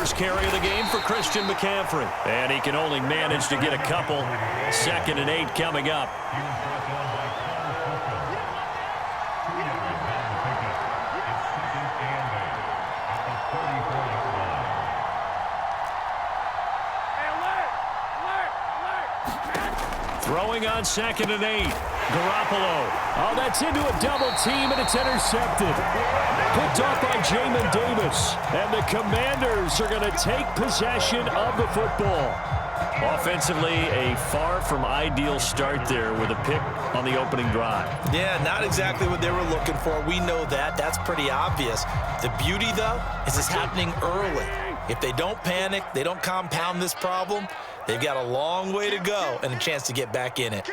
first carry of the game for Christian McCaffrey. And he can only manage to get a couple. 2nd and 8 coming up. Throwing on 2nd and 8. Garoppolo. Oh, that's into a double team, and it's intercepted. Picked off by Jamin Davis. And the Commanders are going to take possession of the football. Offensively, a far from ideal start there with a pick on the opening drive. Yeah, not exactly what they were looking for. We know that. That's pretty obvious. The beauty, though, is it's happening early. If they don't panic, they don't compound this problem, they've got a long way to go and a chance to get back in it.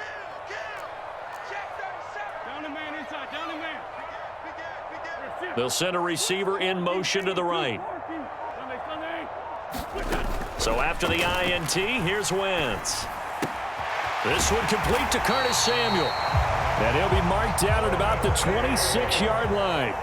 They'll send a receiver in motion to the right. So after the INT, here's Wentz. This one complete to Curtis Samuel. And he'll be marked down at about the 26-yard line.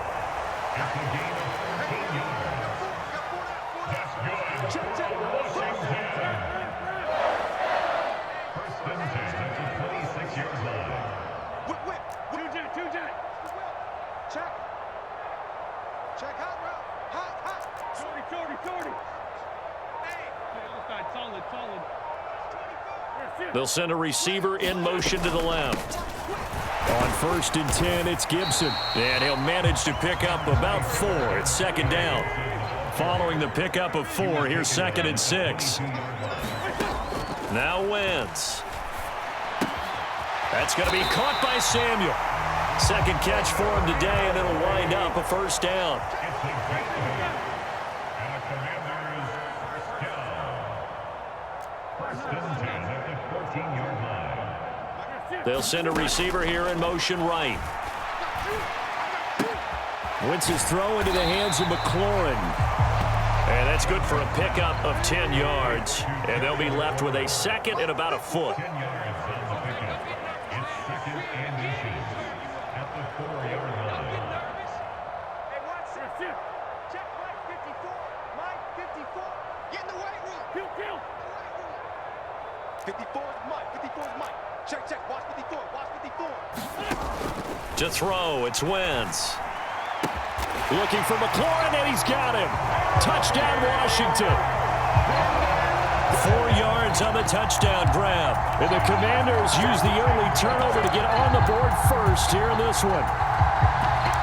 They'll send a receiver in motion to the left. On 1st and 10, it's Gibson. And he'll manage to pick up about 4. It's 2nd down. Following the pickup of 4, here's 2nd and 6. Now Wentz. That's going to be caught by Samuel. 2nd catch for him today, and it'll wind up a 1st down. They'll send a receiver here in motion right. Wentz's throw into the hands of McLaurin. And that's good for a pickup of 10 yards. And they'll be left with a 2nd and about a foot. To throw, it's Wentz. Looking for McLaurin, and he's got him. Touchdown, Washington. 4 yards on the touchdown grab. And the Commanders use the early turnover to get on the board first here in this one.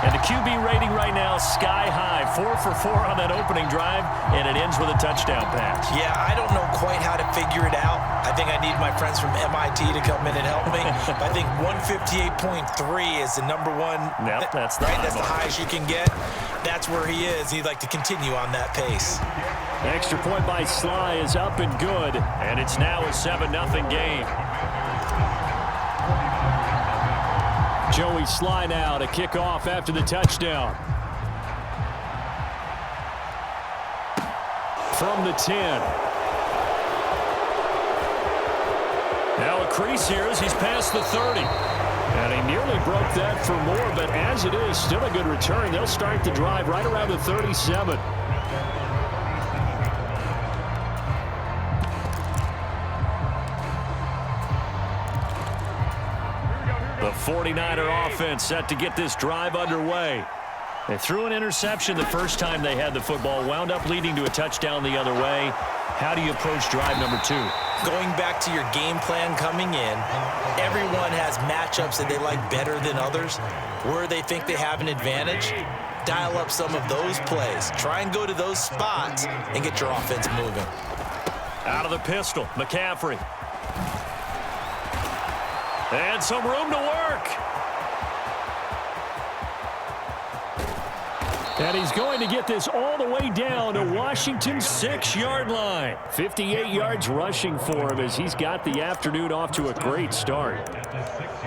And the QB rating right now, sky high. 4 for 4 on that opening drive, and it ends with a touchdown pass. Yeah, I don't know quite how to figure it out. I think I need my friends from MIT to come in and help me. I think 158.3 is the number one. Yep, that's the right. That's the highest you can get. That's where he is. He'd like to continue on that pace. Extra point by Sly is up and good, and it's now a 7-0 game. Joey Sly now to kick off after the touchdown. From the 10. Now a crease here as he's past the 30. And he nearly broke that for more, but as it is, still a good return. They'll start the drive right around the 37. The 49er offense set to get this drive underway. They threw an interception the first time they had the football, wound up leading to a touchdown the other way. How do you approach drive number 2? Going back to your game plan coming in, everyone has matchups that they like better than others. Where they think they have an advantage, dial up some of those plays. Try and go to those spots and get your offense moving. Out of the pistol, McCaffrey. And some room to work. And he's going to get this all the way down to Washington's 6-yard line. 58 yards rushing for him as he's got the afternoon off to a great start.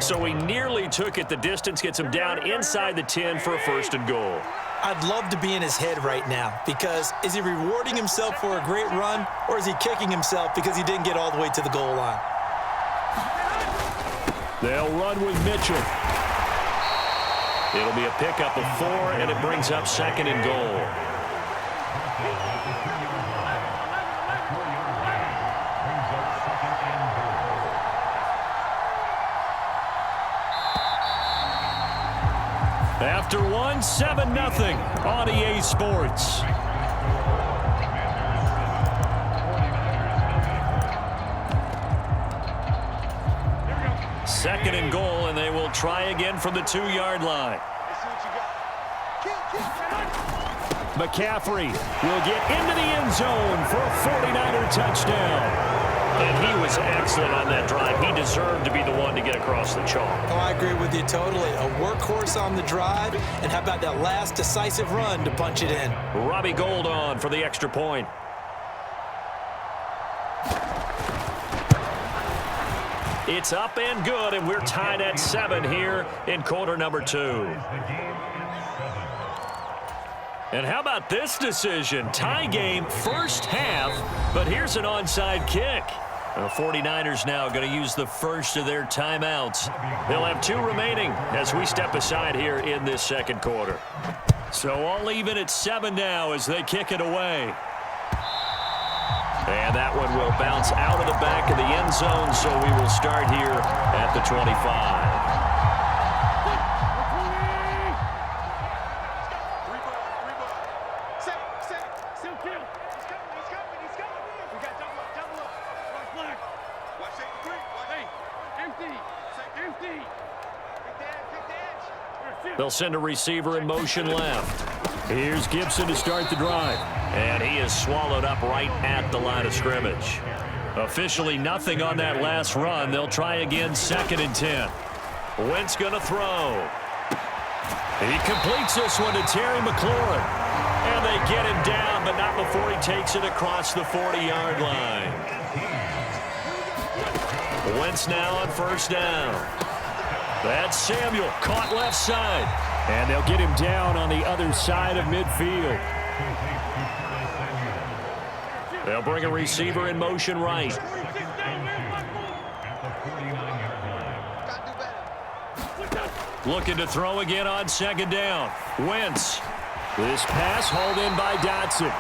So he nearly took it the distance, gets him down inside the 10 for a 1st and goal. I'd love to be in his head right now because is he rewarding himself for a great run or is he kicking himself because he didn't get all the way to the goal line? They'll run with Mitchell. It'll be a pickup of 4, and it brings up 2nd and goal. After one, 7-0 on EA Sports. Second and goal, and they will try again from the 2-yard line. McCaffrey will get into the end zone for a 49er touchdown. And he was excellent on that drive. He deserved to be the one to get across the chalk. Oh, I agree with you totally. A workhorse on the drive, and how about that last decisive run to punch it in? Robbie Gould on for the extra point. It's up and good, and we're tied at 7 here in quarter number 2. And how about this decision? Tie game first half, but here's an onside kick. The 49ers now going to use the first of their timeouts. They'll have 2 remaining as we step aside here in this second quarter. So all even at 7 now as they kick it away. And that one will bounce out of the back of the end zone, so we will start here at the 25. They'll send a receiver in motion left. Here's Gibson to start the drive. And he is swallowed up right at the line of scrimmage. Officially nothing on that last run. They'll try again, 2nd and 10. Wentz going to throw. He completes this one to Terry McLaurin. And they get him down, but not before he takes it across the 40-yard line. Wentz now on first down. That's Samuel, caught left side. And they'll get him down on the other side of midfield. They'll bring a receiver in motion right. Looking to throw again on 2nd down. Wentz. This pass hauled in by Dotson.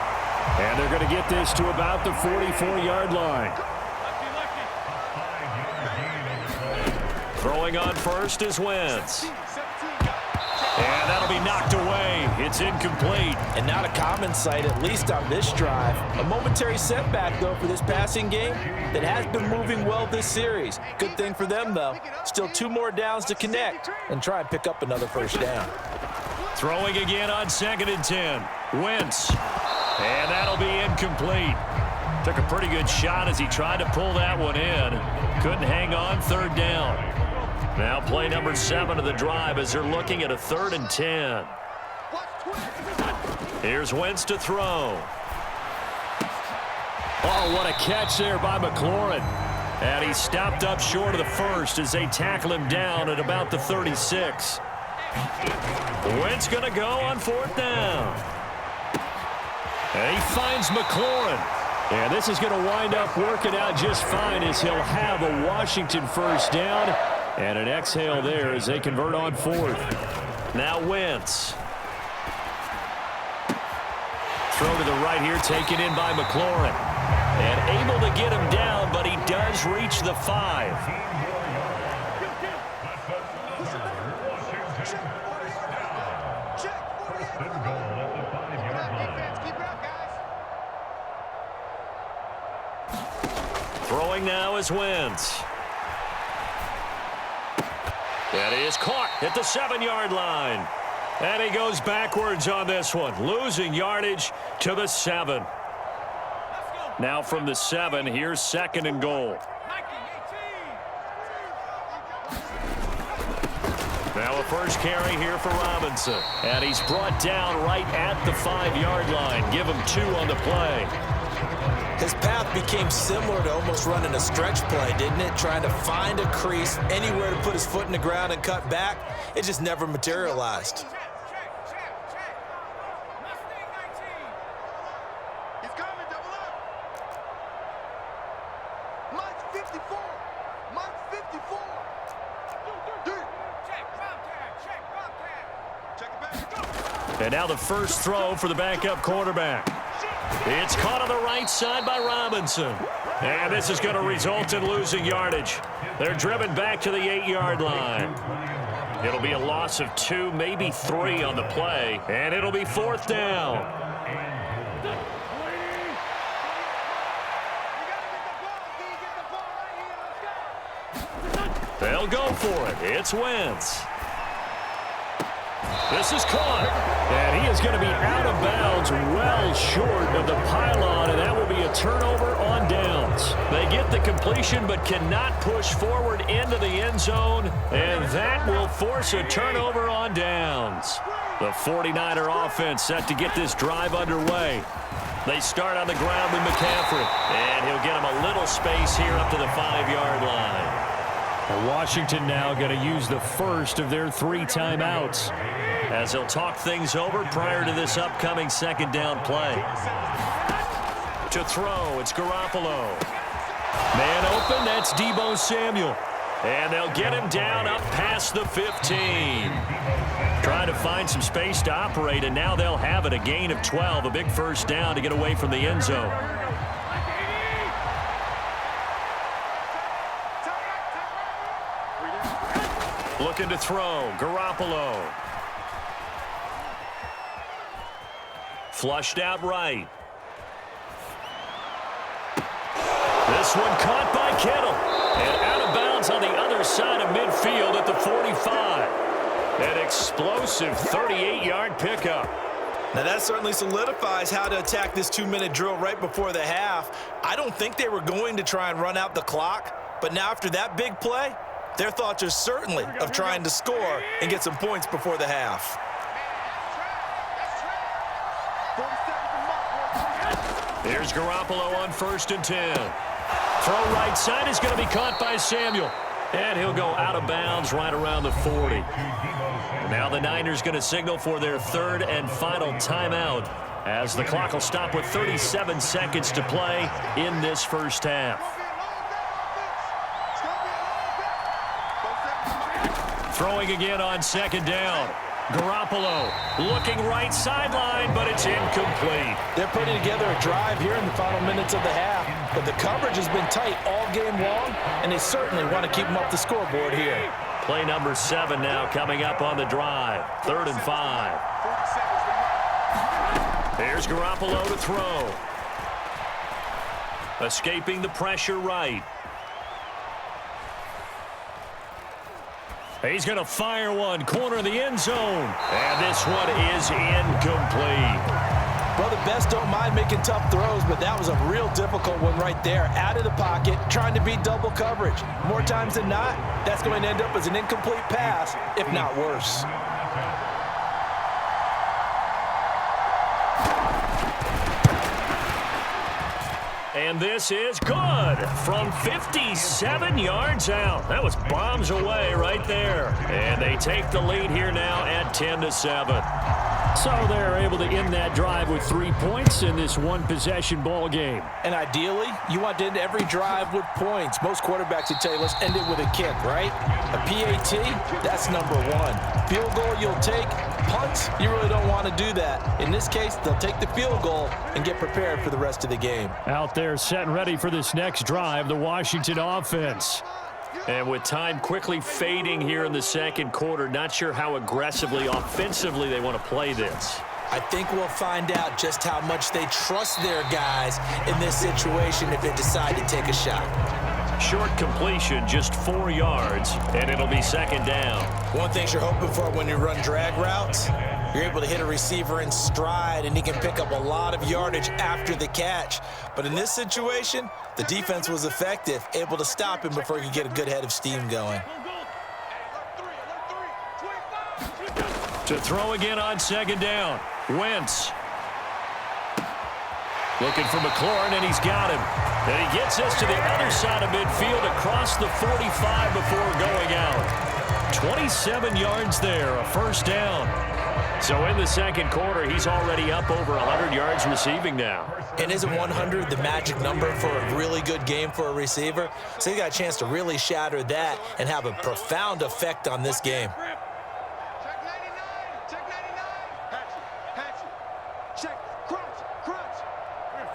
And they're going to get this to about the 44-yard line. Throwing on first is Wentz. And that'll be knocked away. It's incomplete. And not a common sight, at least on this drive. A momentary setback, though, for this passing game that has been moving well this series. Good thing for them, though. Still 2 more downs to connect and try and pick up another first down. Throwing again on 2nd and 10. Wentz. And that'll be incomplete. Took a pretty good shot as he tried to pull that one in. Couldn't hang on, 3rd down. Now play number 7 of the drive as they're looking at a 3rd and 10. Here's Wentz to throw. Oh, what a catch there by McLaurin. And he stopped up short of the first as they tackle him down at about the 36. Wentz going to go on 4th down. And he finds McLaurin. And this is going to wind up working out just fine as he'll have a Washington first down. And an exhale there as they convert on 4th. Now Wentz. Throw to the right here, taken in by McLaurin. And able to get him down, but he does reach the 5. Throwing now is Wentz. And he is caught at the 7-yard line. And he goes backwards on this one, losing yardage to the 7. Now from the 7, here's 2nd and goal. Now a first carry here for Robinson. And he's brought down right at the 5-yard line. Give him 2 on the play. His path became similar to almost running a stretch play, didn't it? Trying to find a crease, anywhere to put his foot in the ground and cut back. It just never materialized. And now the first throw for the backup quarterback. It's caught on the right side by Robinson. And this is going to result in losing yardage. They're driven back to the 8-yard line. It'll be a loss of 2, maybe 3 on the play, and it'll be 4th down. They'll go for it. It's Wentz. This is caught, and he is going to be out of bounds well short of the pylon, and that will be a turnover on downs. They get the completion but cannot push forward into the end zone, and that will force a turnover on downs. The 49er offense set to get this drive underway. They start on the ground with McCaffrey, and he'll get him a little space here up to the 5-yard line. Washington now going to use the first of their 3 timeouts as they'll talk things over prior to this upcoming 2nd down play. To throw, it's Garoppolo. Man open, that's Deebo Samuel. And they'll get him down up past the 15. Trying to find some space to operate, and now they'll have it. A gain of 12, a big first down to get away from the end zone. Looking to throw, Garoppolo. Flushed out right. This one caught by Kittle. And out of bounds on the other side of midfield at the 45. An explosive 38-yard pickup. Now that certainly solidifies how to attack this 2-minute drill right before the half. I don't think they were going to try and run out the clock. But now after that big play, their thoughts are certainly of trying to score and get some points before the half. Here's Garoppolo on 1st and 10. Throw right side is going to be caught by Samuel. And he'll go out of bounds right around the 40. Now the Niners going to signal for their 3rd and final timeout as the clock will stop with 37 seconds to play in this first half. Throwing again on 2nd down. Garoppolo looking right sideline, but it's incomplete. They're putting together a drive here in the final minutes of the half, but the coverage has been tight all game long, and they certainly want to keep them up the scoreboard here. Play number 7 now coming up on the drive. 3rd and 5. Here's Garoppolo to throw. Escaping the pressure right. He's going to fire one, corner of the end zone. And this one is incomplete. Well, the best don't mind making tough throws, but that was a real difficult one right there. Out of the pocket, trying to beat double coverage. More times than not, that's going to end up as an incomplete pass, if not worse. And this is good from 57 yards out. That was bombs away right there. And they take the lead here now at 10-7. So they're able to end that drive with 3 points in this one-possession ball game. And ideally, you want to end every drive with points. Most quarterbacks would tell you, let's end it with a kick, right? A PAT, that's number 1. Field goal you'll take. Punts, you really don't want to do that. In this case, they'll take the field goal and get prepared for the rest of the game. Out there set and ready for this next drive, the Washington offense. And with time quickly fading here in the 2nd quarter, not sure how aggressively, offensively they want to play this. I think we'll find out just how much they trust their guys in this situation if they decide to take a shot. Short completion, just 4 yards, and it'll be 2nd down. One thing you're hoping for when you run drag routes, you're able to hit a receiver in stride, and he can pick up a lot of yardage after the catch. But in this situation, the defense was effective, able to stop him before he could get a good head of steam going. To throw again on 2nd down, Wentz. Looking for McLaurin, and he's got him. And he gets us to the other side of midfield across the 45 before going out. 27 yards there, a first down. So in the 2nd quarter, he's already up over 100 yards receiving now. And isn't 100 the magic number for a really good game for a receiver? So he got a chance to really shatter that and have a profound effect on this game.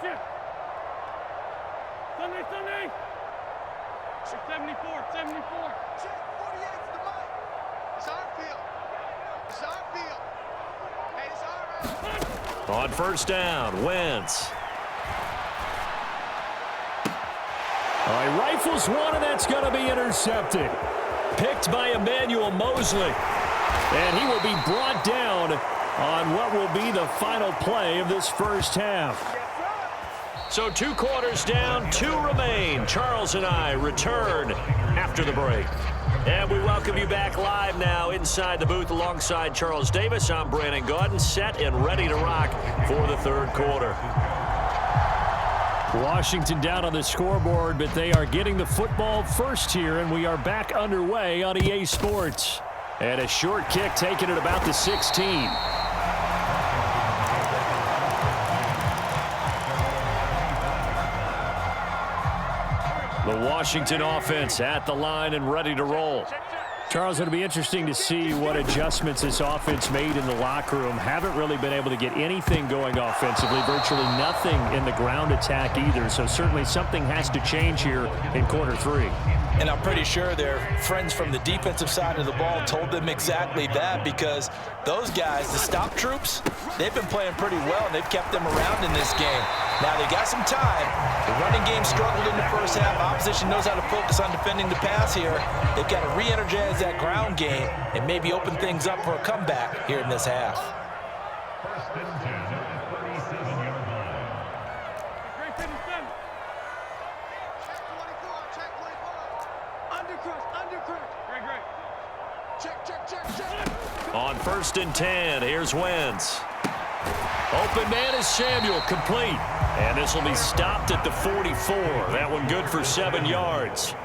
Sunday. 74. Check 48 to the mic. It's our field. Hey, it's our On first down, Wentz. All right, rifles one, and that's going to be intercepted. Picked by Emmanuel Mosley. And he will be brought down on what will be the final play of this first half. So 2 quarters down, 2 remain. Charles and I return after the break. And we welcome you back live now inside the booth alongside Charles Davis. I'm Brandon Gaudin, set and ready to rock for the third quarter. Washington down on the scoreboard, but they are getting the football first here, and we are back underway on EA Sports. And a short kick taken at about the 16. The Washington offense at the line and ready to roll. Charles, it'll be interesting to see what adjustments this offense made in the locker room. Haven't really been able to get anything going offensively, virtually nothing in the ground attack either. So certainly something has to change here in quarter 3. And I'm pretty sure their friends from the defensive side of the ball told them exactly that, because those guys, the stop troops, they've been playing pretty well, and they've kept them around in this game. Now, they got some time. The running game struggled in the first half. Opposition knows how to focus on defending the pass here. They've got to re-energize that ground game and maybe open things up for a comeback here in this half. On first and 10, here's Wentz. Open man is Samuel, complete. And this will be stopped at the 44. That one good for 7 yards.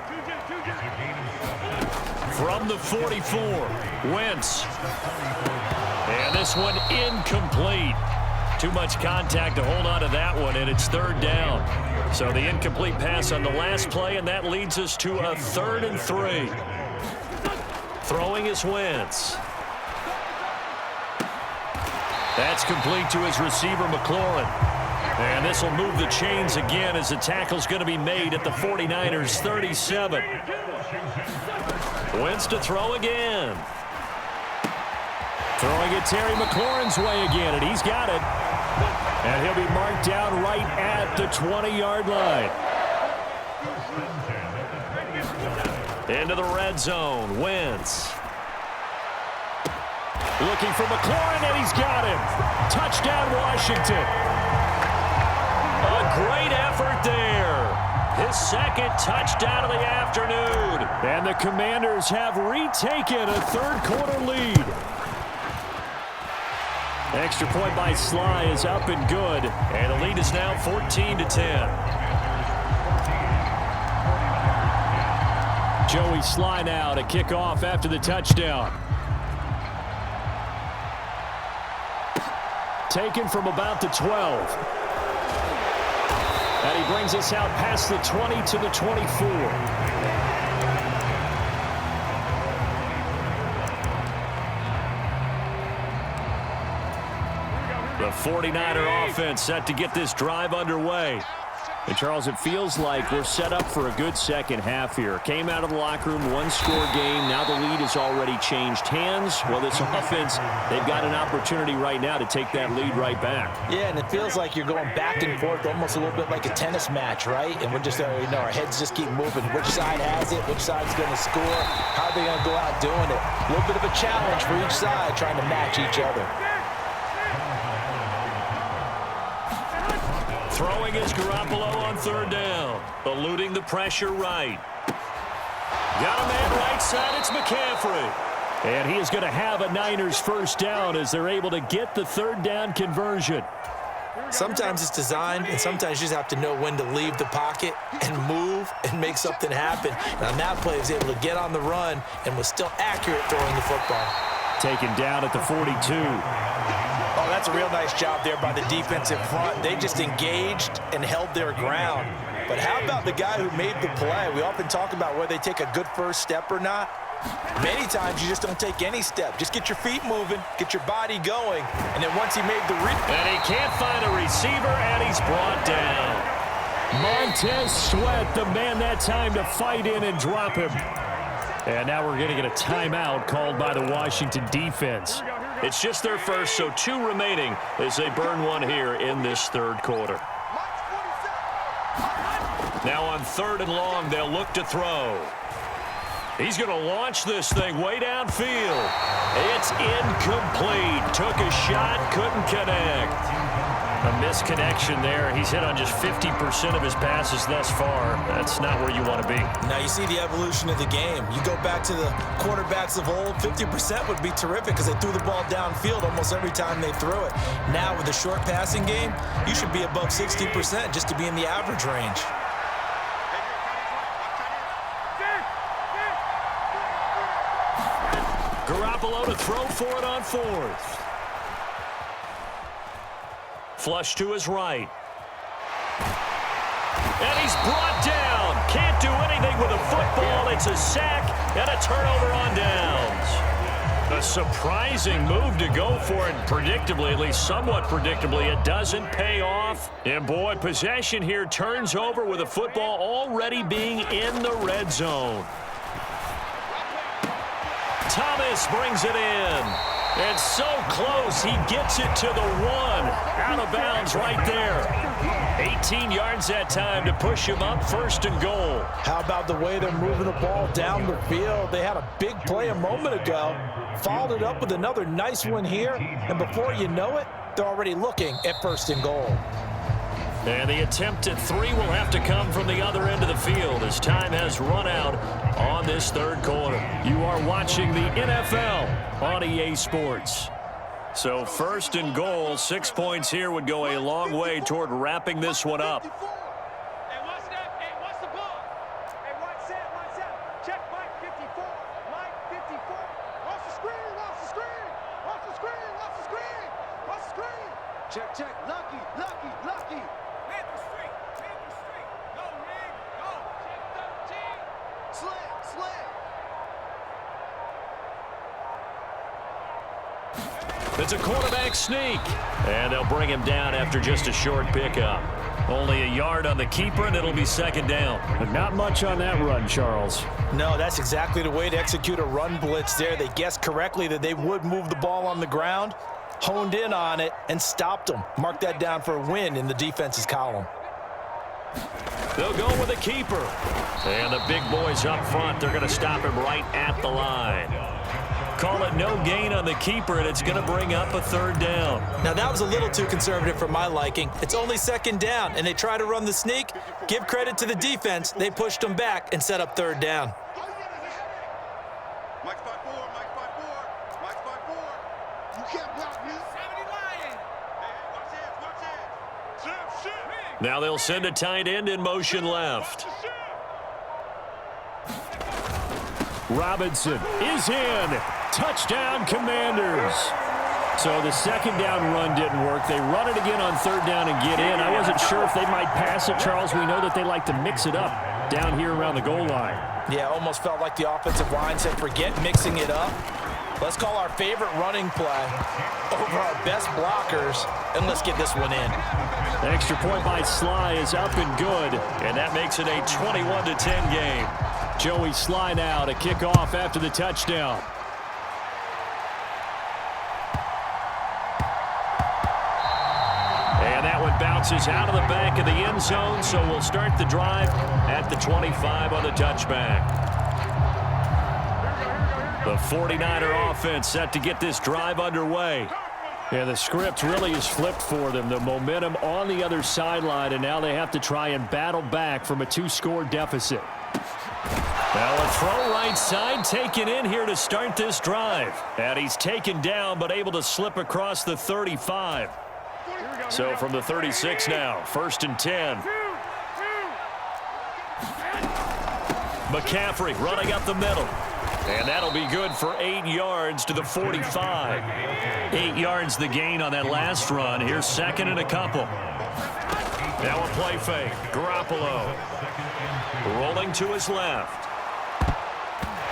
From the 44, Wentz. And this one incomplete. Too much contact to hold on to that one, and it's third down. So the incomplete pass on the last play, and that leads us to a 3rd and 3. Throwing is Wentz. That's complete to his receiver, McLaurin. And this will move the chains again as the tackle's going to be made at the 49ers' 37. Wentz to throw again. Throwing it Terry McLaurin's way again, and he's got it. And he'll be marked down right at the 20-yard line. Into the red zone, Wentz. Looking for McLaurin, and he's got him. Touchdown, Washington. A great effort there. His second touchdown of the afternoon. And the Commanders have retaken a third-quarter lead. Extra point by Sly is up and good. And the lead is now 14-10. Joey Sly now to kick off after the touchdown. Taken from about the 12. And he brings us out past the 20 to the 24. The 49er offense set to get this drive underway. And, Charles, it feels like we're set up for a good second half here. Came out of the locker room, one-score game. Now the lead has already changed hands. Well, this offense, they've got an opportunity right now to take that lead right back. Yeah, and it feels like you're going back and forth, almost a little bit like a tennis match, right? And we're just, our heads just keep moving. Which side has it? Which side's going to score? How are they going to go out doing it? A little bit of a challenge for each side, trying to match each other. Throwing is Garoppolo on third down. Eluding the pressure right. Got a man right side. It's McCaffrey. And he is going to have a Niners first down as they're able to get the third down conversion. Sometimes it's designed, and sometimes you just have to know when to leave the pocket and move and make something happen. And on that play, he was able to get on the run and was still accurate throwing the football. Taken down at the 42. Oh, that's a real nice job there by the defensive front. They just engaged and held their ground. But how about the guy who made the play? We often talk about whether they take a good first step or not. Many times you just don't take any step. Just get your feet moving, get your body going, and then once he made the read. And he can't find a receiver, and he's brought down. Montez Sweat, the man that time to fight in and drop him. And now we're going to get a timeout called by the Washington defense. It's just their first, so 2 remaining as they burn one here in this third quarter. Now on 3rd and long, they'll look to throw. He's going to launch this thing way downfield. It's incomplete. Took a shot, couldn't connect. A misconnection there. He's hit on just 50% of his passes thus far. That's not where you want to be. Now you see the evolution of the game. You go back to the quarterbacks of old, 50% would be terrific because they threw the ball downfield almost every time they threw it. Now with the short passing game, you should be above 60% just to be in the average range. Garoppolo to throw for it on 4th. Flush to his right. And he's brought down. Can't do anything with a football. It's a sack and a turnover on downs. A surprising move to go for it. Predictably, at least somewhat predictably, it doesn't pay off. And boy, possession here turns over with a football already being in the red zone. Thomas brings it in. And so close, he gets it to the 1. Out of bounds right there. 18 yards that time to push him up 1st and goal. How about the way they're moving the ball down the field? They had a big play a moment ago. Followed it up with another nice one here. And before you know it, they're already looking at 1st and goal. And the attempt at 3 will have to come from the other end of the field as time has run out on this third quarter. You are watching the NFL on EA Sports. So 1st and goal, 6 points here would go a long way toward wrapping this one up. Hey, what's that? Hey, what's the ball? Hey, what's that? What's that? Check Mike 54. Mike 54. Watch the screen. Watch the screen. Watch the screen. Watch the screen. Watch the screen. Check, check. Lucky, lucky, lucky. Hit the street. Hit the street. Go, Rig. Go. Check 13. Slam, slam. It's a quarterback sneak. And they'll bring him down after just a short pickup. Only a yard on the keeper, and it'll be 2nd down. But not much on that run, Charles. No, that's exactly the way to execute a run blitz there. They guessed correctly that they would move the ball on the ground, honed in on it, and stopped them. Mark that down for a win in the defense's column. They'll go with a keeper. And the big boys up front, they're going to stop him right at the line. Call it no gain on the keeper, and it's going to bring up a 3rd down. Now, that was a little too conservative for my liking. It's only 2nd down, and they try to run the sneak. Give credit to the defense. They pushed them back and set up 3rd down. Mike 5-4, Mike 5-4, Mike 5-4. You can't block me. 70 Lion. Hey, watch this, watch this. Shit, shit. Now they'll send a tight end in motion left. Robinson is in. Touchdown, Commanders. So the 2nd down run didn't work. They run it again on 3rd down and get in. I wasn't sure if they might pass it, Charles. We know that they like to mix it up down here around the goal line. Yeah, almost felt like the offensive line said, forget mixing it up. Let's call our favorite running play over our best blockers, and let's get this one in. The extra point by Sly is up and good, and that makes it a 21-10 game. Joey Sly now to kick off after the touchdown. And that one bounces out of the back of the end zone, so we'll start the drive at the 25 on the touchback. The 49er offense set to get this drive underway. And the script really is flipped for them. The momentum on the other sideline, and now they have to try and battle back from a 2-score deficit. Now a throw right side taken in here to start this drive. And he's taken down but able to slip across the 35. So from the 36 now, 1st and 10. McCaffrey running up the middle. And that'll be good for 8 yards to the 45. 8 yards the gain on that last run. Here's 2nd and a couple. Now a play fake. Garoppolo rolling to his left.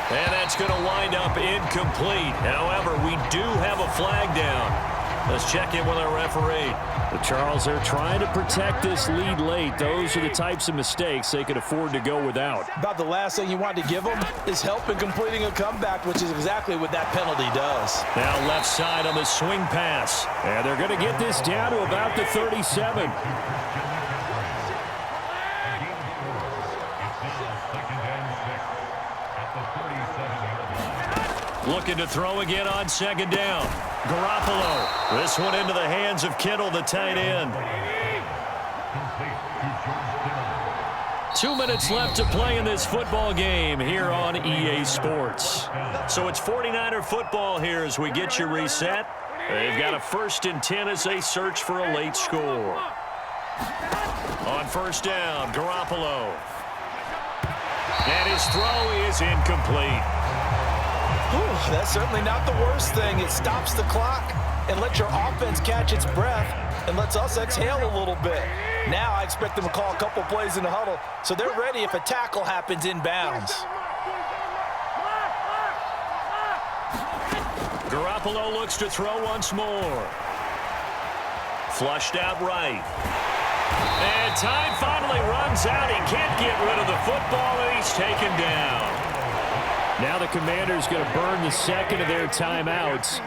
And that's going to wind up incomplete. However, we do have a flag down. Let's check in with our referee. The Charles are trying to protect this lead late. Those are the types of mistakes they could afford to go without. About the last thing you want to give them is help in completing a comeback, which is exactly what that penalty does. Now left side on the swing pass. And they're going to get this down to about the 37. Looking to throw again on second down. Garoppolo. This one into the hands of Kittle, the tight end. 2 minutes left to play in this football game here on EA Sports. So it's 49er football here as we get you reset. They've got a 1st and 10 as they search for a late score. On first down, Garoppolo. And his throw is incomplete. Whew, that's certainly not the worst thing. It stops the clock and lets your offense catch its breath and lets us exhale a little bit. Now I expect them to call a couple plays in the huddle so they're ready if a tackle happens inbounds. Garoppolo looks to throw once more. Flushed out right. And time finally runs out. He can't get rid of the football, and he's taken down. Now the Commanders going to burn the second of their timeouts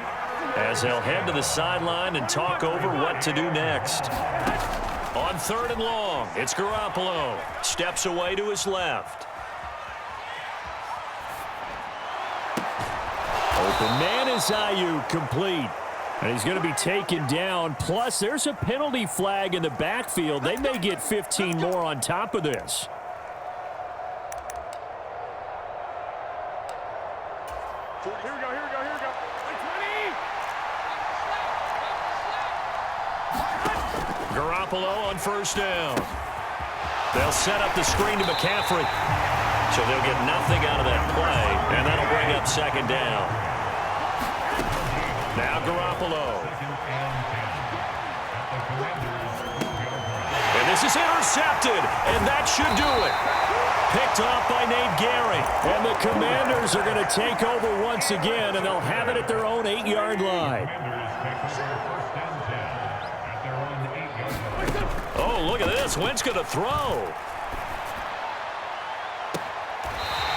as they'll head to the sideline and talk over what to do next. On 3rd and long, it's Garoppolo. Steps away to his left. Open man is Ayuk, complete. And he's going to be taken down. Plus, there's a penalty flag in the backfield. They may get 15 more on top of this. Here we go. Garoppolo on first down. They'll set up the screen to McCaffrey. So they'll get nothing out of that play, and that'll bring up second down. Now Garoppolo. And this is intercepted, and that should do it. Picked off by Nate Gary. And the Commanders are going to take over once again, and they'll have it at their own 8-yard line. Oh, look at this. Wentz going to throw.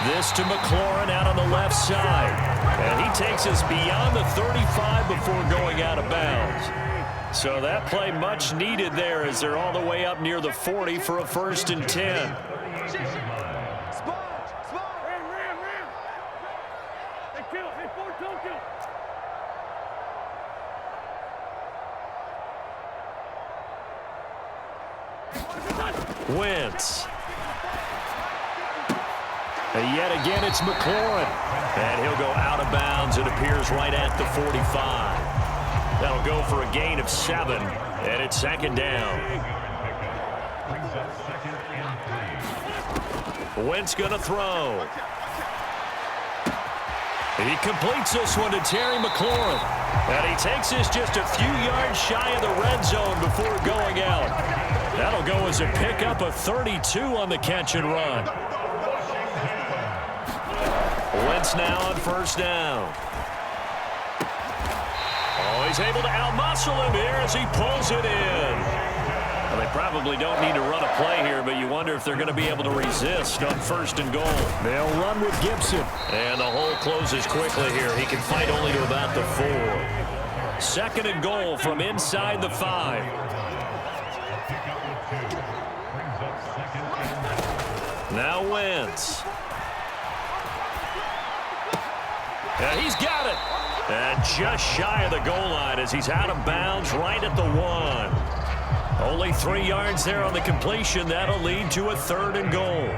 This to McLaurin out on the left side. And he takes us beyond the 35 before going out of bounds. So that play much needed there as they're all the way up near the 40 for a 1st and 10. Wentz. And yet again, it's McLaurin. And he'll go out of bounds, it appears, right at the 45. That'll go for a gain of 7, and it's second down. Wentz going to throw. He completes this one to Terry McLaurin. And he takes this just a few yards shy of the red zone before going out. That'll go as a pickup of 32 on the catch and run. Wentz now on first down. Oh, he's able to outmuscle him here as he pulls it in. Well, they probably don't need to run a play here, but you wonder if they're going to be able to resist on 1st and goal. They'll run with Gibson. And the hole closes quickly here. He can fight only to about the 4. 2nd and goal from inside the 5. Now Wentz. And he's got it. And just shy of the goal line as he's out of bounds right at the 1. Only 3 yards there on the completion. That'll lead to a 3rd and goal.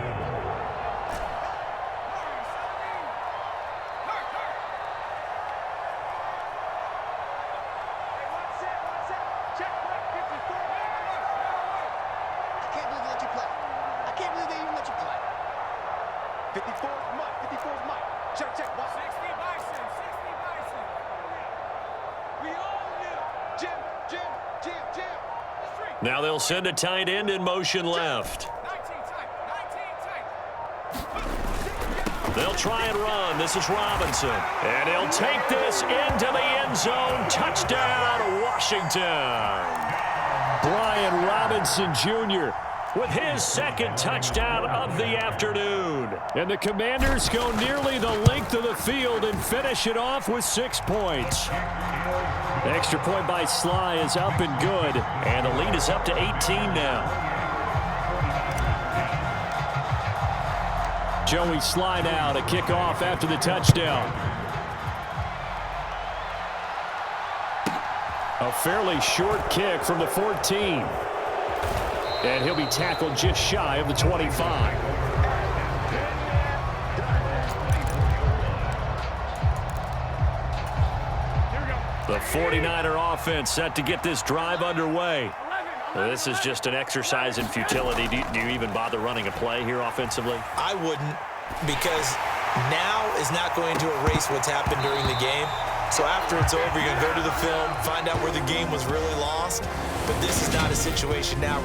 Now they'll send a tight end in motion left. They'll try and run. This is Robinson. And he'll take this into the end zone. Touchdown, Washington. Brian Robinson Jr. with his second touchdown of the afternoon. And the Commanders go nearly the length of the field and finish it off with 6 points. The extra point by Sly is up and good. And the lead is up to 18 now. Joey Sly now to kick off after the touchdown. A fairly short kick from the 14. And he'll be tackled just shy of the 25. The 49er offense set to get this drive underway. Well, this is just an exercise in futility. Do you even bother running a play here offensively? I wouldn't, because now is not going to erase what's happened during the game. So after it's over, you're going to go to the film, find out where the game was really lost. But this is not a situation now